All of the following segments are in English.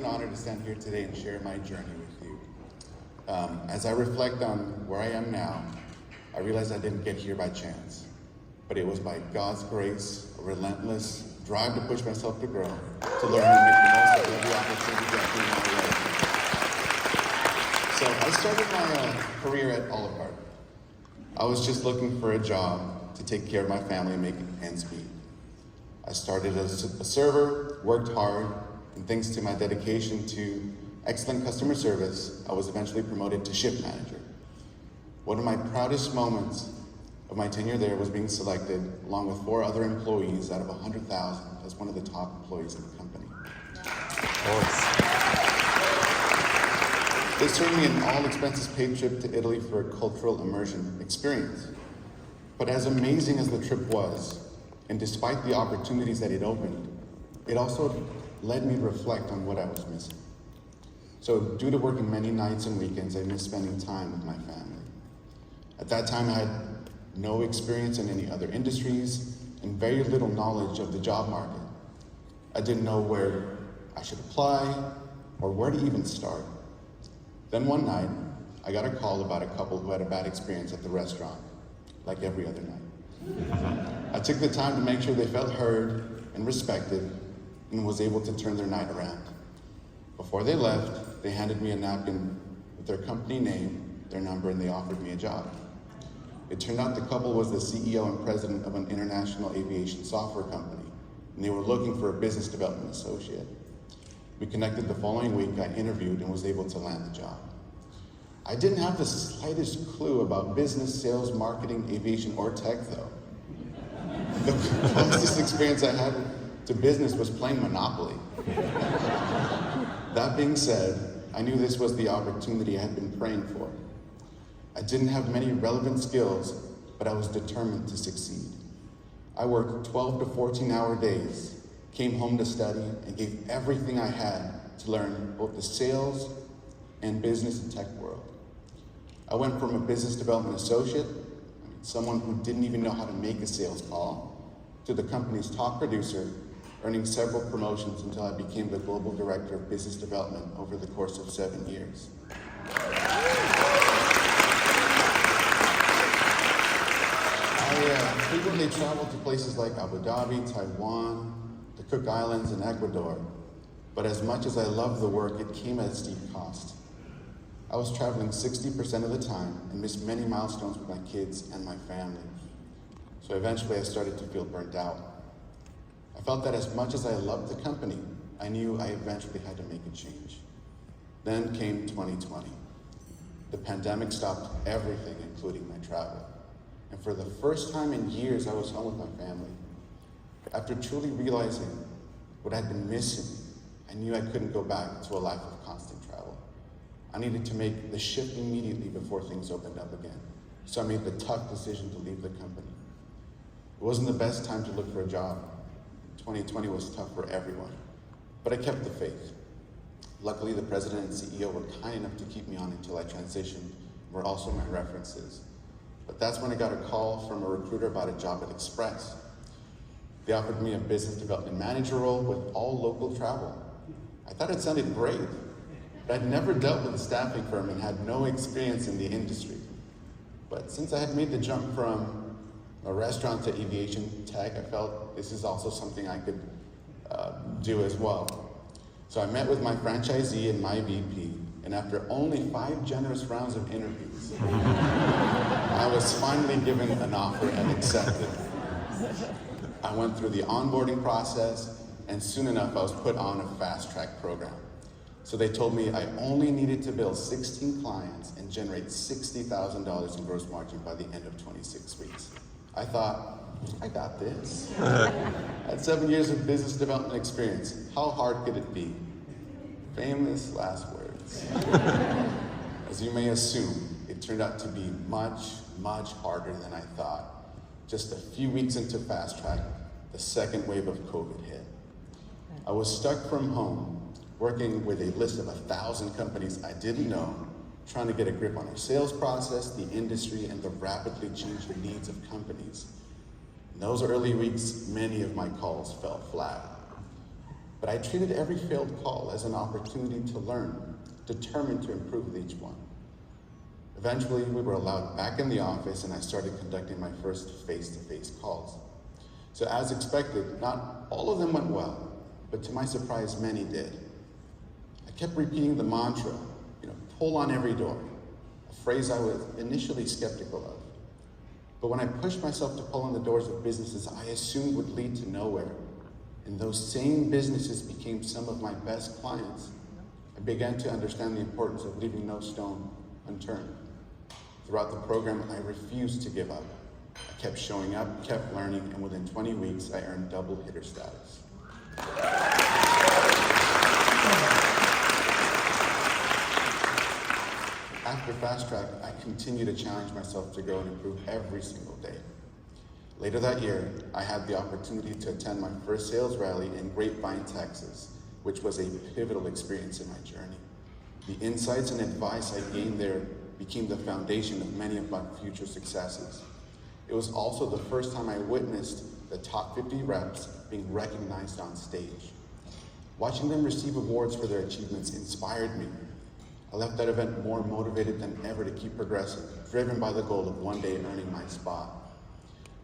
honor to stand here today and share my journey with you. As I reflect on where I am now, I realize I didn't get here by chance, but it was by God's grace, a relentless drive to push myself to grow, to learn and make the most of every opportunity that came my way. So I started my career at Olive Garden. I was just looking for a job to take care of my family and make ends meet. I started as a server, worked hard, and thanks to my dedication to excellent customer service, I was eventually promoted to shift manager. One of my proudest moments of my tenure there was being selected, along with 4 other employees out of 100,000, as one of the top employees in the company. This turned me an all-expenses-paid trip to Italy for a cultural immersion experience. But as amazing as the trip was, and despite the opportunities that it opened, it also led me to reflect on what I was missing. So due to working many nights and weekends, I missed spending time with my family. At that time, I had no experience in any other industries and very little knowledge of the job market. I didn't know where I should apply or where to even start. Then one night, I got a call about a couple who had a bad experience at the restaurant, like every other night. I took the time to make sure they felt heard and respected and was able to turn their night around. Before they left, they handed me a napkin with their company name, their number, and they offered me a job. It turned out the couple was the CEO and president of an international aviation software company, and they were looking for a business development associate. We connected the following week, I interviewed and was able to land the job. I didn't have the slightest clue about business, sales, marketing, aviation, or tech though. The closest experience I had to business was playing Monopoly. That being said, I knew this was the opportunity I had been praying for. I didn't have many relevant skills, but I was determined to succeed. I worked 12 to 14-hour days, came home to study, and gave everything I had to learn both the sales and business and tech world. I went from a business development associate, someone who didn't even know how to make a sales call, to the company's top producer, earning several promotions until I became the global director of business development over the course of 7 years. I frequently traveled to places like Abu Dhabi, Taiwan, the Cook Islands, and Ecuador. But as much as I loved the work, it came at a steep cost. I was traveling 60% of the time and missed many milestones with my kids and my family. So eventually I started to feel burnt out. I felt that as much as I loved the company, I knew I eventually had to make a change. Then came 2020. The pandemic stopped everything, including my travel. And for the first time in years, I was home with my family. After truly realizing what I'd been missing, I knew I couldn't go back to a life of constant travel. I needed to make the shift immediately before things opened up again. So I made the tough decision to leave the company. It wasn't the best time to look for a job. 2020 was tough for everyone, but I kept the faith. Luckily, the president and CEO were kind enough to keep me on until I transitioned, were also my references. But that's when I got a call from a recruiter about a job at Express. They offered me a business development manager role with all local travel. I thought it sounded great, but I'd never dealt with a staffing firm and had no experience in the industry. But since I had made the jump from a restaurant to aviation tech, I felt this is also something I could do as well. So I met with my franchisee and my VP, and after only 5 generous rounds of interviews, I was finally given an offer and accepted. I went through the onboarding process, and soon enough I was put on a fast-track program. So they told me I only needed to build 16 clients and generate $60,000 in gross margin by the end of 26 weeks. I thought, I got this. I had 7 years of business development experience. How hard could it be? Famous last words. As you may assume, it turned out to be much, much harder than I thought. Just a few weeks into Fast Track, the second wave of COVID hit. I was stuck from home, working with a list of 1,000 companies I didn't know, trying to get a grip on our sales process, the industry, and the rapidly changing needs of companies. In those early weeks, many of my calls fell flat. But I treated every failed call as an opportunity to learn, determined to improve with each one. Eventually, we were allowed back in the office and I started conducting my first face-to-face calls. So as expected, not all of them went well, but to my surprise, many did. I kept repeating the mantra, pull on every door, a phrase I was initially skeptical of. But when I pushed myself to pull on the doors of businesses I assumed would lead to nowhere, and those same businesses became some of my best clients, I began to understand the importance of leaving no stone unturned. Throughout the program, I refused to give up. I kept showing up, kept learning, and within 20 weeks, I earned double hitter status. After Fast Track, I continued to challenge myself to grow and improve every single day. Later that year, I had the opportunity to attend my first sales rally in Grapevine, Texas, which was a pivotal experience in my journey. The insights and advice I gained there became the foundation of many of my future successes. It was also the first time I witnessed the top 50 reps being recognized on stage. Watching them receive awards for their achievements inspired me. I left that event more motivated than ever to keep progressing, driven by the goal of one day earning my spot.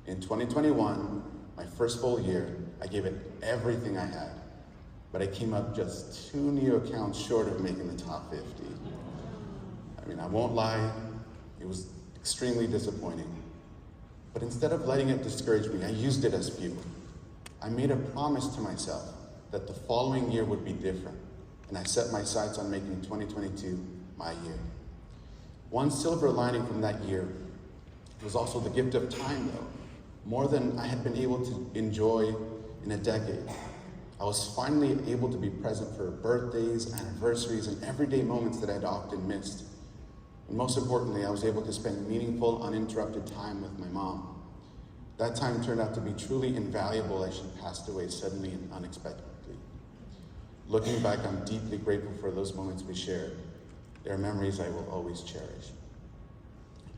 In 2021, my first full year, I gave it everything I had, but I came up just 2 new accounts short of making the top 50. I won't lie, it was extremely disappointing. But instead of letting it discourage me, I used it as fuel. I made a promise to myself that the following year would be different, and I set my sights on making 2022 my year. One silver lining from that year was also the gift of time, though, more than I had been able to enjoy in a decade. I was finally able to be present for birthdays, anniversaries, and everyday moments that I'd often missed. And most importantly, I was able to spend meaningful, uninterrupted time with my mom. That time turned out to be truly invaluable as she passed away suddenly and unexpectedly. Looking back, I'm deeply grateful for those moments we shared. They're memories I will always cherish.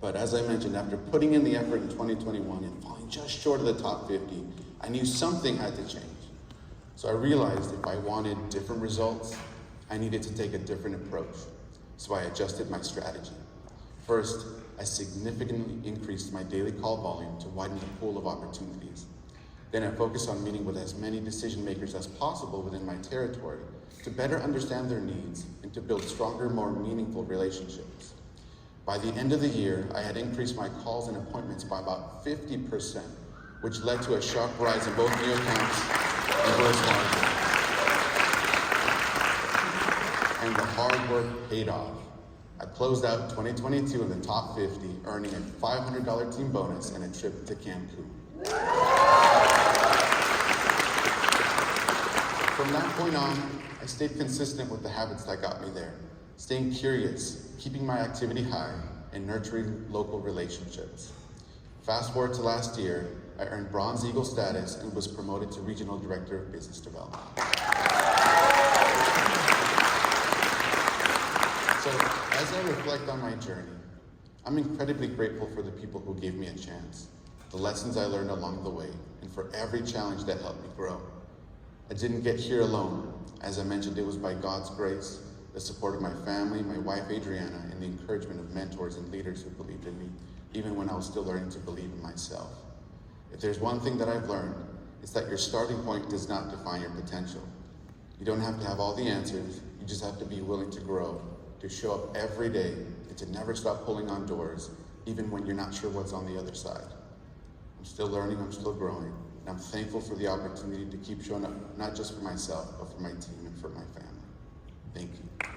But as I mentioned, after putting in the effort in 2021 and falling just short of the top 50, I knew something had to change. So I realized if I wanted different results, I needed to take a different approach. So I adjusted my strategy. First, I significantly increased my daily call volume to widen the pool of opportunities. Then I focused on meeting with as many decision makers as possible within my territory to better understand their needs and to build stronger, more meaningful relationships. By the end of the year, I had increased my calls and appointments by about 50%, which led to a sharp rise in both new accounts and gross margin. And the hard work paid off. I closed out 2022 in the top 50, earning a $500 team bonus and a trip to Cancun. From that point on, I stayed consistent with the habits that got me there, staying curious, keeping my activity high, and nurturing local relationships. Fast forward to last year, I earned Bronze Eagle status and was promoted to Regional Director of Business Development. So, as I reflect on my journey, I'm incredibly grateful for the people who gave me a chance, the lessons I learned along the way, and for every challenge that helped me grow. I didn't get here alone. As I mentioned, it was by God's grace, the support of my family, my wife Adriana, and the encouragement of mentors and leaders who believed in me, even when I was still learning to believe in myself. If there's one thing that I've learned, it's that your starting point does not define your potential. You don't have to have all the answers, you just have to be willing to grow, to show up every day, and to never stop pulling on doors, even when you're not sure what's on the other side. I'm still learning, I'm still growing, and I'm thankful for the opportunity to keep showing up, not just for myself, but for my team and for my family. Thank you.